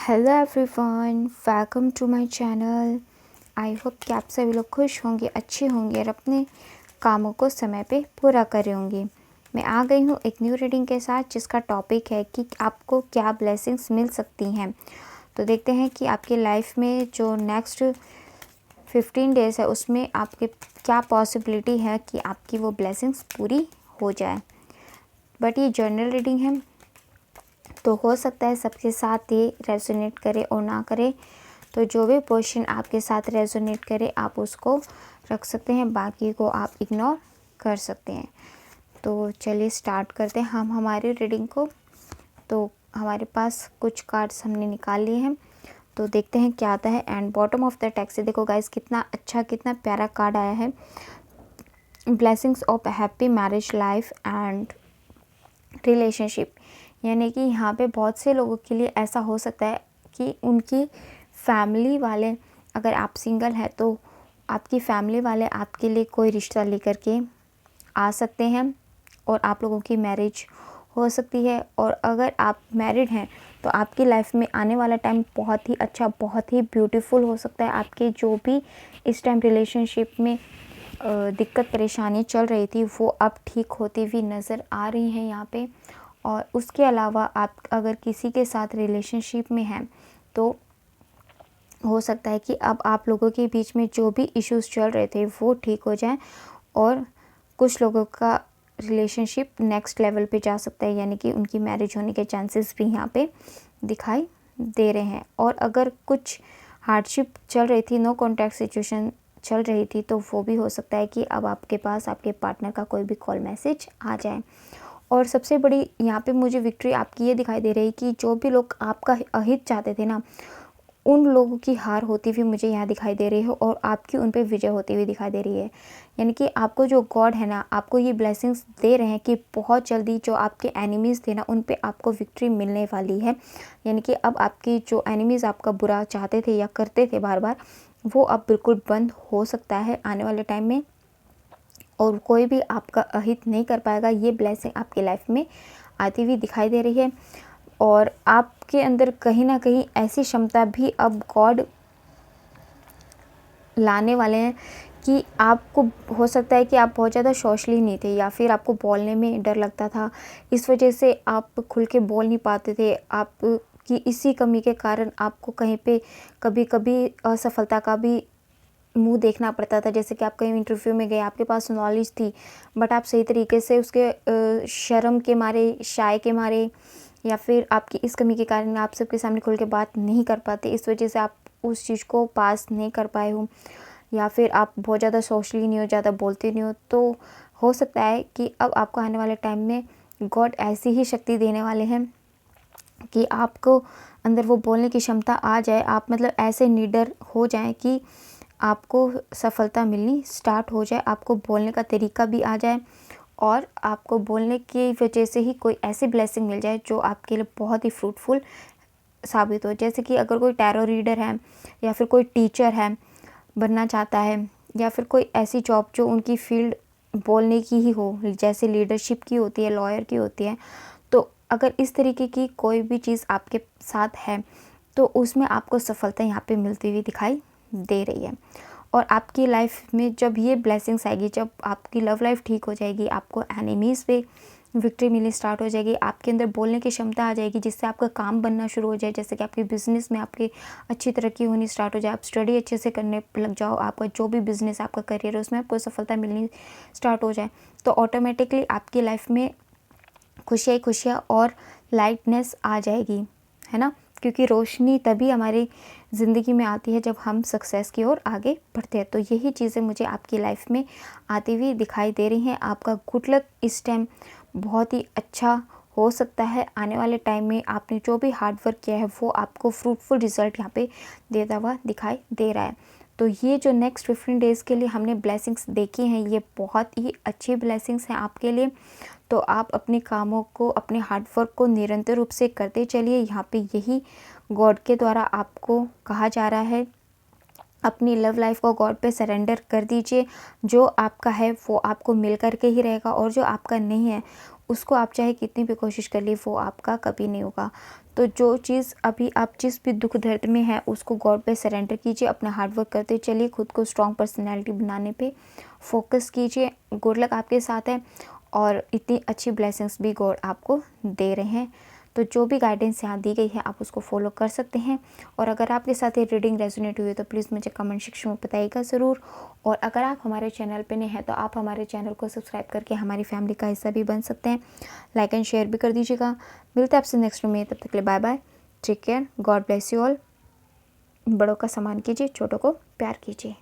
Hello everyone, welcome to my channel. I hope कि आप सभी लोग खुश होंगे, अच्छे होंगे और अपने कामों को समय पे पूरा कर रहे होंगे। मैं आ गई हूँ एक न्यू रीडिंग के साथ जिसका टॉपिक है कि आपको क्या ब्लेसिंग्स मिल सकती हैं। तो देखते हैं कि आपकी लाइफ में जो नेक्स्ट 15 डेज़ है उसमें आपके क्या पॉसिबिलिटी है कि आपकी वो ब्लेसिंग्स पूरी हो जाए। बट ये जर्नल रीडिंग है तो हो सकता है सबके साथ ये रेजोनेट करे और ना करे। तो जो भी पोर्शन आपके साथ रेजोनेट करे आप उसको रख सकते हैं, बाकी को आप इग्नोर कर सकते हैं। तो चलिए स्टार्ट करते हैं हम हमारी रीडिंग को। तो हमारे पास कुछ कार्ड्स हमने निकाल लिए हैं, तो देखते हैं क्या आता है। And bottom of the text से देखो गाइस, कितना अच्छा कितना प्यारा कार्ड आया है। Blessings of happy marriage life and relationship. यानी कि यहाँ पे बहुत से लोगों के लिए ऐसा हो सकता है कि उनकी फैमिली वाले, अगर आप सिंगल हैं तो आपकी फैमिली वाले आपके लिए कोई रिश्ता लेकर के आ सकते हैं और आप लोगों की मैरिज हो सकती है। और अगर आप मैरिड हैं तो आपकी लाइफ में आने वाला टाइम बहुत ही अच्छा, बहुत ही ब्यूटीफुल हो सकता है। आपके जो भी इस टाइम रिलेशनशिप में दिक्कत परेशानी चल रही थी वो अब ठीक होती हुई नज़र आ रही हैं यहाँ पे। और उसके अलावा आप अगर किसी के साथ रिलेशनशिप में हैं तो हो सकता है कि अब आप लोगों के बीच में जो भी इश्यूज़ चल रहे थे वो ठीक हो जाएं और कुछ लोगों का रिलेशनशिप नेक्स्ट लेवल पे जा सकता है, यानी कि उनकी मैरिज होने के चांसेस भी यहाँ पे दिखाई दे रहे हैं। और अगर कुछ हार्डशिप चल रही थी, नो कॉन्टैक्ट सिचुएशन चल रही थी, तो वो भी हो सकता है कि अब आपके पास आपके पार्टनर का कोई भी कॉल मैसेज आ जाए। और सबसे बड़ी यहाँ पे मुझे विक्ट्री आपकी ये दिखाई दे रही है कि जो भी लोग आपका अहित चाहते थे ना, उन लोगों की हार होती हुई मुझे यहाँ दिखाई दे रही है और आपकी उन पे विजय होती हुई दिखाई दे रही है। यानी कि आपको जो गॉड है ना, आपको ये ब्लेसिंग्स दे रहे हैं कि बहुत जल्दी जो आपके एनिमीज़ थे ना, उन पे आपको विक्ट्री मिलने वाली है। यानी कि अब आपकी जो एनिमीज़ आपका बुरा चाहते थे या करते थे बार बार, वो अब बिल्कुल बंद हो सकता है आने वाले टाइम में और कोई भी आपका अहित नहीं कर पाएगा। ये ब्लेसिंग आपकी लाइफ में आती हुई दिखाई दे रही है। और आपके अंदर कहीं ना कहीं ऐसी क्षमता भी अब गॉड लाने वाले हैं कि आपको हो सकता है कि आप बहुत ज़्यादा सोशली नहीं थे या फिर आपको बोलने में डर लगता था, इस वजह से आप खुल के बोल नहीं पाते थे। आप की इसी कमी के कारण आपको कहीं पे कभी कभी असफलता का भी मुंह देखना पड़ता था। जैसे कि आप कहीं इंटरव्यू में गए, आपके पास नॉलेज थी बट आप सही तरीके से उसके शर्म के मारे, शाय के मारे या फिर आपकी इस कमी के कारण आप सबके सामने खुल के बात नहीं कर पाते, इस वजह से आप उस चीज़ को पास नहीं कर पाए हो। या फिर आप बहुत ज़्यादा सोशली नहीं हो, ज़्यादा बोलते नहीं हो। तो हो सकता है कि अब आपको आने वाले टाइम में गॉड ऐसी ही शक्ति देने वाले हैं कि आपको अंदर वो बोलने की क्षमता आ जाए। आप मतलब ऐसे निडर हो जाएं कि आपको सफलता मिलनी स्टार्ट हो जाए, आपको बोलने का तरीका भी आ जाए और आपको बोलने की वजह से ही कोई ऐसी ब्लेसिंग मिल जाए जो आपके लिए बहुत ही फ्रूटफुल साबित हो। जैसे कि अगर कोई टैरो रीडर है या फिर कोई टीचर है, बनना चाहता है, या फिर कोई ऐसी जॉब जो उनकी फील्ड बोलने की ही हो, जैसे लीडरशिप की होती है, लॉयर की होती है, तो अगर इस तरीके की कोई भी चीज़ आपके साथ है तो उसमें आपको सफलता यहाँ पे मिलती हुई दिखाई दे रही है। और आपकी लाइफ में जब ये ब्लेसिंग्स आएगी, जब आपकी लव लाइफ ठीक हो जाएगी, आपको एनिमीज़ पे विक्ट्री मिलनी स्टार्ट हो जाएगी, आपके अंदर बोलने की क्षमता आ जाएगी जिससे आपका काम बनना शुरू हो जाए, जैसे कि आपके बिज़नेस में आपकी अच्छी तरक्की होनी स्टार्ट हो जाए, आप स्टडी अच्छे से करने लग जाओ, आपका जो भी बिज़नेस, आपका करियर है उसमें आपको सफलता मिलनी स्टार्ट हो जाए, तो ऑटोमेटिकली आपकी लाइफ में खुशियाँ खुशियाँ और लाइटनेस आ जाएगी, है ना। क्योंकि रोशनी तभी हमारी ज़िंदगी में आती है जब हम सक्सेस की ओर आगे बढ़ते हैं। तो यही चीज़ें मुझे आपकी लाइफ में आती हुई दिखाई दे रही हैं। आपका गुड लक इस टाइम बहुत ही अच्छा हो सकता है। आने वाले टाइम में आपने जो भी हार्ड वर्क किया है वो आपको फ्रूटफुल रिजल्ट यहाँ पे देता हुआ दिखाई दे रहा है। तो ये जो नेक्स्ट 15 डेज़ के लिए हमने ब्लेसिंग्स देखी हैं, ये बहुत ही अच्छी ब्लेसिंग्स हैं आपके लिए। तो आप अपने कामों को, अपने हार्ड वर्क को निरंतर रूप से करते चलिए। यहाँ पे यही गॉड के द्वारा आपको कहा जा रहा है। अपनी लव लाइफ को गॉड पे सरेंडर कर दीजिए। जो आपका है वो आपको मिल करके ही रहेगा और जो आपका नहीं है उसको आप चाहे कितनी भी कोशिश कर ली वो आपका कभी नहीं होगा। तो जो चीज़ अभी आप जिस भी दुख दर्द में है उसको गॉड पे सरेंडर कीजिए, अपना हार्ड वर्क करते चलिए, खुद को स्ट्रॉन्ग पर्सनैलिटी बनाने पे फोकस कीजिए। गुड लक आपके साथ है और इतनी अच्छी ब्लेसिंग्स भी गॉड आपको दे रहे हैं। तो जो भी गाइडेंस यहाँ दी गई है आप उसको फॉलो कर सकते हैं। और अगर आपके साथ ये रीडिंग रेजोनेट हुई है तो प्लीज़ मुझे कमेंट सेक्शन में बताइएगा ज़रूर। और अगर आप हमारे चैनल पे नए हैं तो आप हमारे चैनल को सब्सक्राइब करके हमारी फैमिली का हिस्सा भी बन सकते हैं। लाइक एंड शेयर भी कर दीजिएगा। मिलते हैं आपसे नेक्स्ट में, तब तक के लिए bye bye, take care, God bless you all. बड़ों का सम्मान कीजिए, छोटों को प्यार कीजिए।